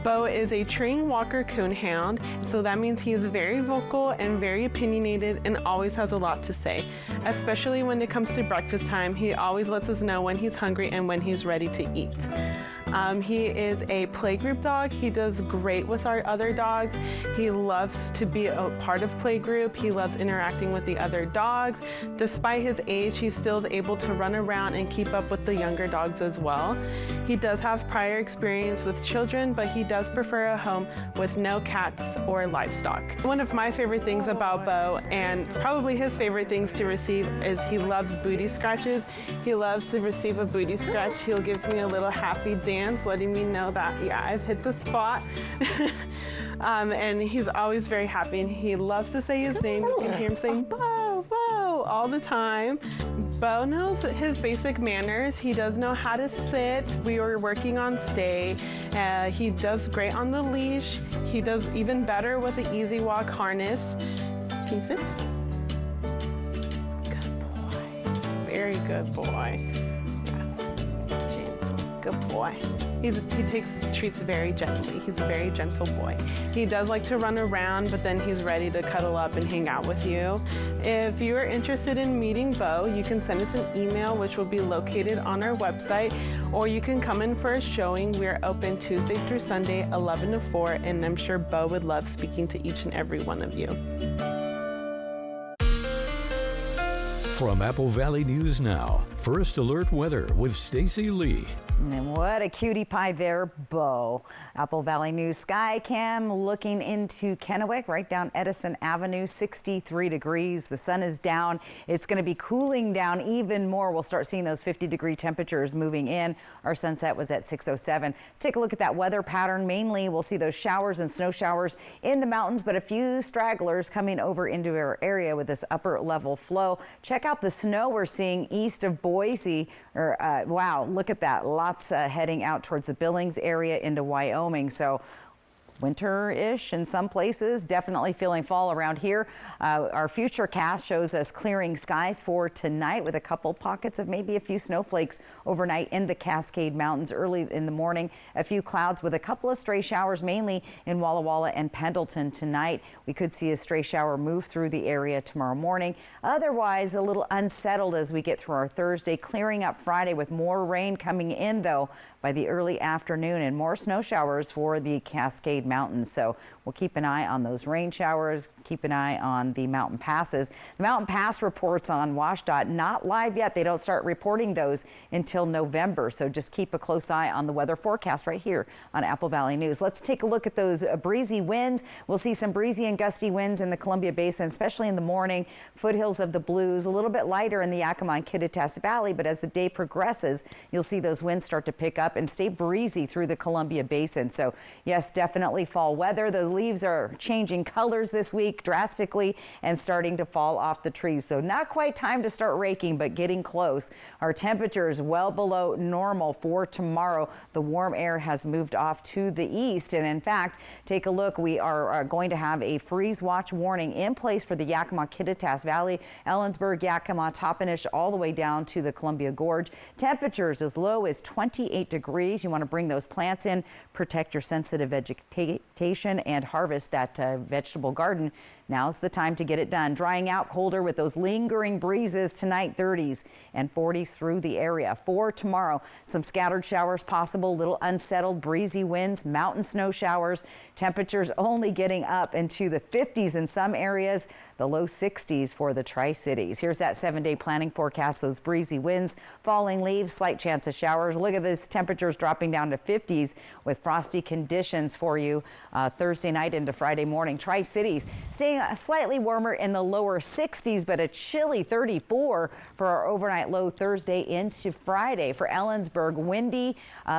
Bo is a trained Walker Coonhound, so that means he is very vocal and very opinionated and always has a lot to say. Especially when it comes to breakfast time, he always lets us know when he's hungry and when he's ready to eat. He is a playgroup dog. He does great with our other dogs. He loves to be a part of playgroup. He loves interacting with the other dogs. Despite his age, he still is able to run around and keep up with the younger dogs as well. He does have prior experience with children, but he does prefer a home with no cats or livestock. One of my favorite things about Bo, and probably his favorite things to receive, is he loves booty scratches. He loves to receive a booty scratch. He'll give me a little happy dance, letting me know that, yeah, I've hit the spot. And he's always very happy, and he loves to say his name. You can hear him saying, Bo, Bo, all the time. Bo knows his basic manners. He does know how to sit. We are working on stay. He does great on the leash. He does even better with the Easy Walk harness. He sits. Good boy. Very good boy. Good boy. He treats very gently. He's a very gentle boy. He does like to run around, but then he's ready to cuddle up and hang out with you. If you are interested in meeting Bo, you can send us an email, which will be located on our website, or you can come in for a showing. We are open Tuesday through Sunday, 11 to 4, and I'm sure Bo would love speaking to each and every one of you. From Apple Valley News Now, First Alert Weather with Stacy Lee. And what a cutie pie there, Bo. Apple Valley News Sky Cam looking into Kennewick, right down Edison Avenue, 63 degrees. The sun is down. It's going to be cooling down even more. We'll start seeing those 50-degree temperatures moving in. Our sunset was at 6:07. Let's take a look at that weather pattern. Mainly, we'll see those showers and snow showers in the mountains, but a few stragglers coming over into our area with this upper level flow. Check out the snow we're seeing east of Boise. Wow, look at that. Lots heading out towards the Billings area into Wyoming. So winter-ish in some places, definitely feeling fall around here. Our futurecast shows us clearing skies for tonight with a couple pockets of maybe a few snowflakes overnight in the Cascade Mountains early in the morning. A few clouds with a couple of stray showers, mainly in Walla Walla and Pendleton tonight. We could see a stray shower move through the area tomorrow morning. Otherwise, a little unsettled as we get through our Thursday, clearing up Friday with more rain coming in, though, by the early afternoon, and more snow showers for the Cascade Mountains. So we'll keep an eye on those rain showers, keep an eye on the mountain passes. The mountain pass reports on WashDOT not live yet. They don't start reporting those until November. So just keep a close eye on the weather forecast right here on Apple Valley News. Let's take a look at those breezy winds. We'll see some breezy and gusty winds in the Columbia Basin, especially in the morning. Foothills of the Blues, a little bit lighter in the Yakima and Kittitas Valley, but as the day progresses, you'll see those winds start to pick up and stay breezy through the Columbia Basin. So yes, definitely fall weather. The leaves are changing colors this week drastically and starting to fall off the trees. So not quite time to start raking, but getting close. Our temperatures well below normal for tomorrow. The warm air has moved off to the east. And in fact, take a look. We are going to have a freeze watch warning in place for the Yakima, Kittitas Valley, Ellensburg, Yakima, Toppenish, all the way down to the Columbia Gorge. Temperatures as low as 28 degrees. You want to bring those plants in, protect your sensitive vegetation, and harvest that vegetable garden Now's the time to get it done. Drying out colder with those lingering breezes tonight, 30s and 40s through the area. For tomorrow, some scattered showers possible, little unsettled breezy winds, mountain snow showers. Temperatures only getting up into the 50s in some areas, the low 60s for the Tri-Cities. Here's that 7-day planning forecast. Those breezy winds, falling leaves, slight chance of showers. Look at these temperatures dropping down to 50s with frosty conditions for you Thursday night into Friday morning. Tri-Cities staying slightly warmer in the lower 60s, but a chilly 34 for our overnight low Thursday into Friday. For Ellensburg, windy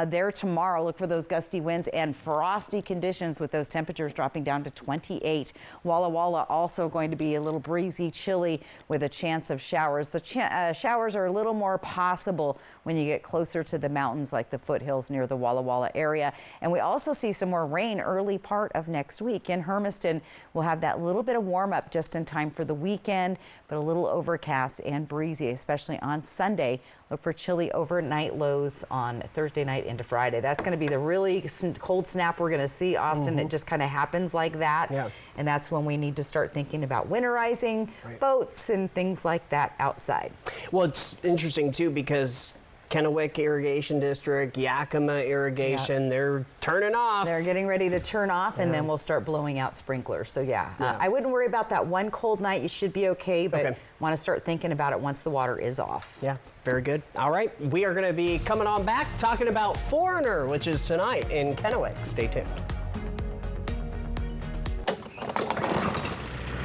there tomorrow. Look for those gusty winds and frosty conditions with those temperatures dropping down to 28. Walla Walla also going to be a little breezy, chilly with a chance of showers. The showers are a little more possible when you get closer to the mountains like the foothills near the Walla Walla area. And we also see some more rain early part of next week. In Hermiston, we'll have that little bit of warm up just in time for the weekend, but a little overcast and breezy, especially on Sunday. Look for chilly overnight lows on Thursday night into Friday. That's going to be the really cold snap we're going to see, Austin. It just kind of happens like that. Yeah. And that's when we need to start thinking about winterizing boats and things like that outside. Well, it's interesting, too, because Kennewick Irrigation District, Yakima Irrigation, they're turning off. They're getting ready to turn off, and then we'll start blowing out sprinklers. So, I wouldn't worry about that one cold night. You should be okay, but want to start thinking about it once the water is off. Yeah, very good. All right, we are going to be coming on back talking about Foreigner, which is tonight in Kennewick. Stay tuned.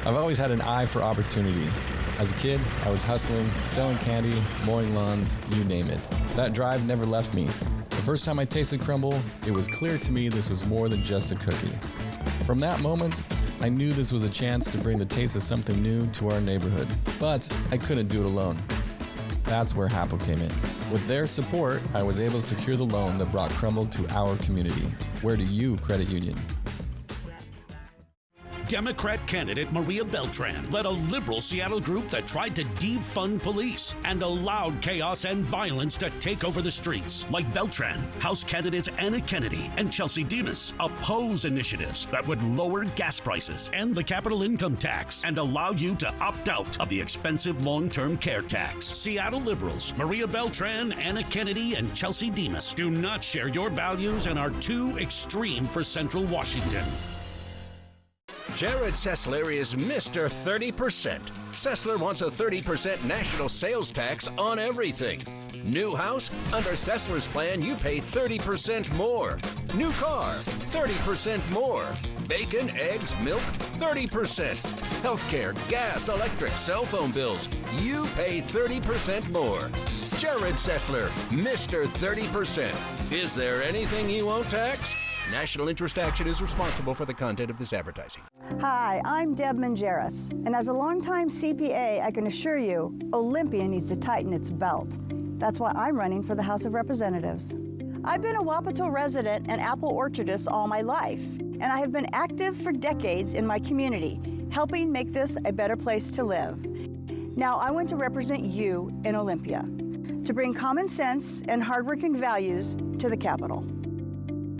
I've always had an eye for opportunity. As a kid, I was hustling, selling candy, mowing lawns, you name it. That drive never left me. The first time I tasted crumble, it was clear to me this was more than just a cookie. From that moment, I knew this was a chance to bring the taste of something new to our neighborhood. But I couldn't do it alone. That's where Happel came in. With their support, I was able to secure the loan that brought Crumble to our community. Where do you credit union? Democrat candidate Maria Beltran led a liberal Seattle group that tried to defund police and allowed chaos and violence to take over the streets. Like Beltran, House candidates Anna Kennedy and Chelsea Demas oppose initiatives that would lower gas prices and the capital income tax and allow you to opt out of the expensive long-term care tax. Seattle liberals Maria Beltran, Anna Kennedy, and Chelsea Demas do not share your values and are too extreme for Central Washington. Jared Sessler is Mr. 30%. Sessler wants a 30% national sales tax on everything. New house? Under Sessler's plan, you pay 30% more. New car? 30% more. Bacon, eggs, milk? 30%. Healthcare, gas, electric, cell phone bills? You pay 30% more. Jared Sessler, Mr. 30%. Is there anything he won't tax? National Interest Action is responsible for the content of this advertising. Hi, I'm Deb Mangeras, and as a longtime CPA, I can assure you, Olympia needs to tighten its belt. That's why I'm running for the House of Representatives. I've been a Wapato resident and apple orchardist all my life, and I have been active for decades in my community, helping make this a better place to live. Now I want to represent you in Olympia, to bring common sense and hardworking values to the Capitol.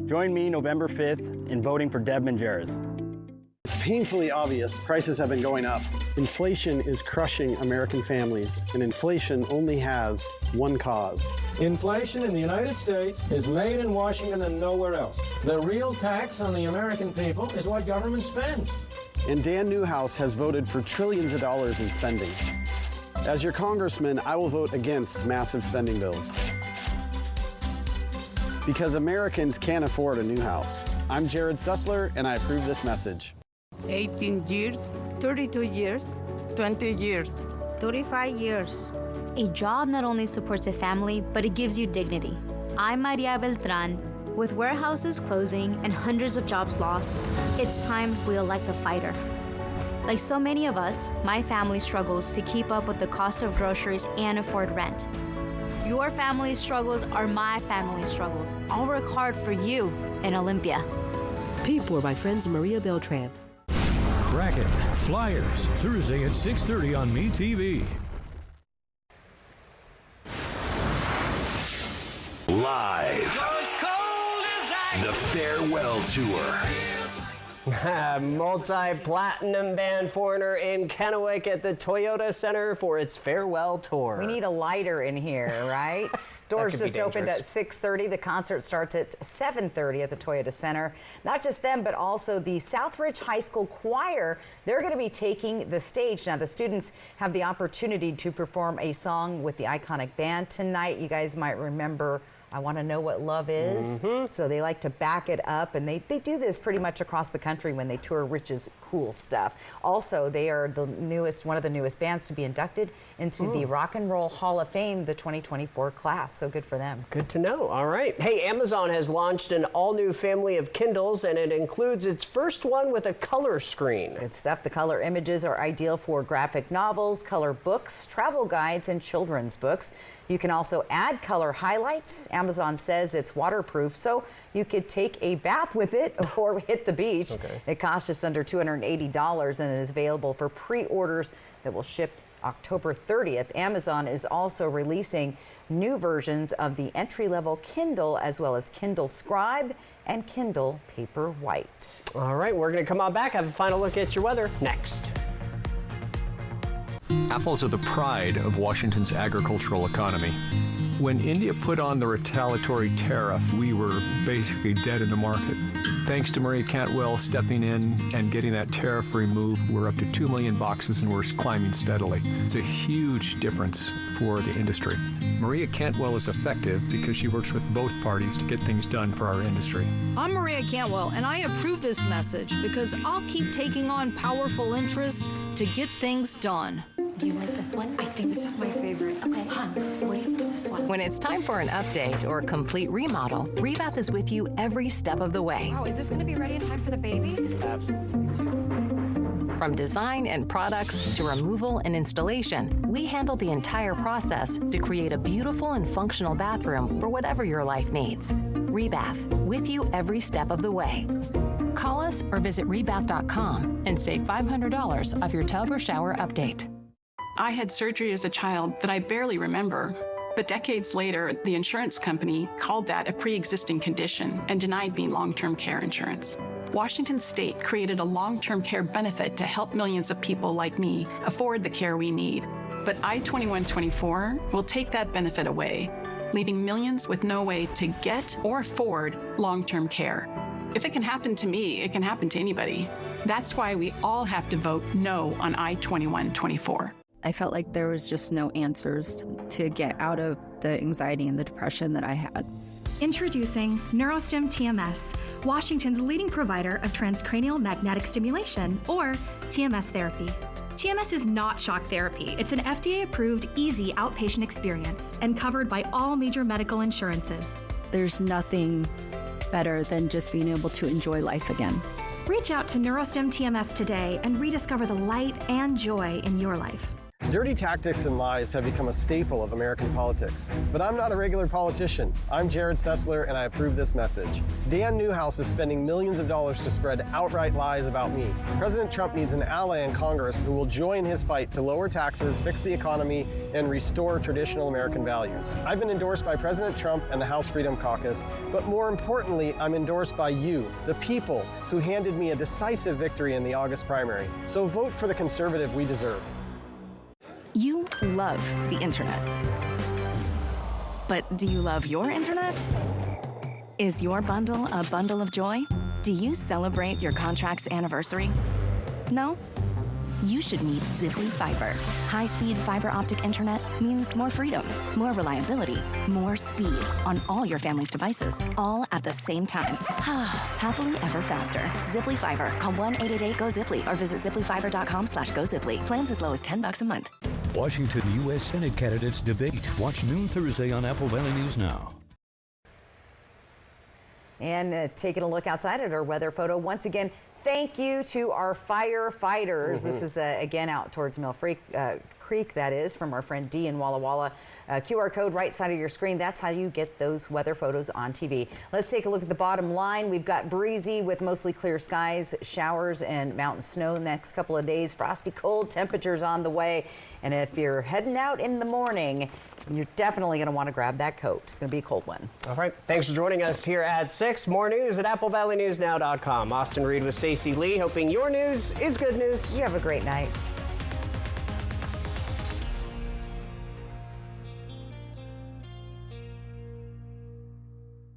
Join me November 5th in voting for Deb Mangeras. It's painfully obvious prices have been going up. Inflation is crushing American families, and inflation only has one cause. Inflation in the United States is made in Washington and nowhere else. The real tax on the American people is what government spends. And Dan Newhouse has voted for trillions of dollars in spending. As your congressman, I will vote against massive spending bills. Because Americans can't afford a new house. I'm Jared Sessler, and I approve this message. 18 years, 32 years, 20 years, 35 years. A job not only supports a family, but it gives you dignity. I'm Maria Beltran. With warehouses closing and hundreds of jobs lost, it's time we elect a fighter. Like so many of us, my family struggles to keep up with the cost of groceries and afford rent. Your family's struggles are my family's struggles. I'll work hard for you in Olympia. Paid for by friends Maria Beltran. Kraken Flyers, Thursday at 6:30 on MeTV. Live. The Farewell Tour. Multi-platinum band Foreigner in Kennewick at the Toyota Center for its farewell tour. We need a lighter in here, right? Doors just opened at 6:30. The concert starts at 7:30 at the Toyota Center. Not just them, but also the Southridge High School Choir. They're going to be taking the stage. Now, the students have the opportunity to perform a song with the iconic band tonight. You guys might remember I Want to Know What Love Is. So they like to back it up, and they do this pretty much across the country when they tour Rich's cool stuff. Also, they are one of the newest bands to be inducted into the Rock and Roll Hall of Fame, the 2024 class. So good for them. Good to know. All right. Hey, Amazon has launched an all-new family of Kindles, and it includes its first one with a color screen. Good stuff. The color images are ideal for graphic novels, color books, travel guides, and children's books. You can also add color highlights. Amazon says it's waterproof, so you could take a bath with it or hit the beach. It costs just under $280 and it is available for pre-orders that will ship October 30th. Amazon is also releasing new versions of the entry-level Kindle, as well as Kindle Scribe and Kindle Paperwhite. All right, we're going to come on back, have a final look at your weather next. Apples are the pride of Washington's agricultural economy. When India put on the retaliatory tariff, we were basically dead in the market. Thanks to Maria Cantwell stepping in and getting that tariff removed, we're up to 2 million boxes and we're climbing steadily. It's a huge difference for the industry. Maria Cantwell is effective because she works with both parties to get things done for our industry. I'm Maria Cantwell, and I approve this message because I'll keep taking on powerful interests to get things done. Do you like this one? I think this is my favorite. Okay. Hon, what do you think of this one? When it's time for an update or complete remodel, Rebath is with you every step of the way. Wow, is this going to be ready in time for the baby? Absolutely. From design and products to removal and installation, we handle the entire process to create a beautiful and functional bathroom for whatever your life needs. Rebath, with you every step of the way. Call us or visit rebath.com and save $500 off your tub or shower update. I had surgery as a child that I barely remember, but decades later, the insurance company called that a pre-existing condition and denied me long-term care insurance. Washington State created a long-term care benefit to help millions of people like me afford the care we need. But I-2124 will take that benefit away, leaving millions with no way to get or afford long-term care. If it can happen to me, it can happen to anybody. That's why we all have to vote no on I-2124. I felt like there was just no answers to get out of the anxiety and the depression that I had. Introducing Neurostim TMS, Washington's leading provider of transcranial magnetic stimulation, or TMS therapy. TMS is not shock therapy. It's an FDA-approved, easy outpatient experience and covered by all major medical insurances. There's nothing better than just being able to enjoy life again. Reach out to Neurostim TMS today and rediscover the light and joy in your life. Dirty tactics and lies have become a staple of American politics. But I'm not a regular politician. I'm Jared Sessler, and I approve this message. Dan Newhouse is spending millions of dollars to spread outright lies about me. President Trump needs an ally in Congress who will join his fight to lower taxes, fix the economy, and restore traditional American values. I've been endorsed by President Trump and the House Freedom Caucus, but more importantly, I'm endorsed by you, the people, who handed me a decisive victory in the August primary. So vote for the conservative we deserve. You love the internet. But do you love your internet? Is your bundle a bundle of joy? Do you celebrate your contract's anniversary? No? You should meet Ziply Fiber. High-speed fiber optic internet means more freedom, more reliability, more speed on all your family's devices, all at the same time. Happily ever faster. Ziply Fiber. Call 1-888-GO-ZIPLY or visit ziplyfiber.com/GoZiply. Plans as low as $10 a month. Washington U.S. Senate candidates debate. Watch noon Thursday on Apple Valley News Now. And taking a look outside at our weather photo once again. Thank you to our firefighters. This is again out towards Mill Creek, that is, from our friend Dee in Walla Walla. QR code right side of your screen. That's how you get those weather photos on TV. Let's take a look at the bottom line. We've got breezy with mostly clear skies, showers and mountain snow next couple of days. Frosty cold temperatures on the way. And if you're heading out in the morning, You're definitely going to want to grab that coat. It's going to be a cold one. All right. Thanks for joining us here at 6. More news at AppleValleyNewsNow.com. Austin Reed with Stacey Lee, hoping your news is good news. You have a great night.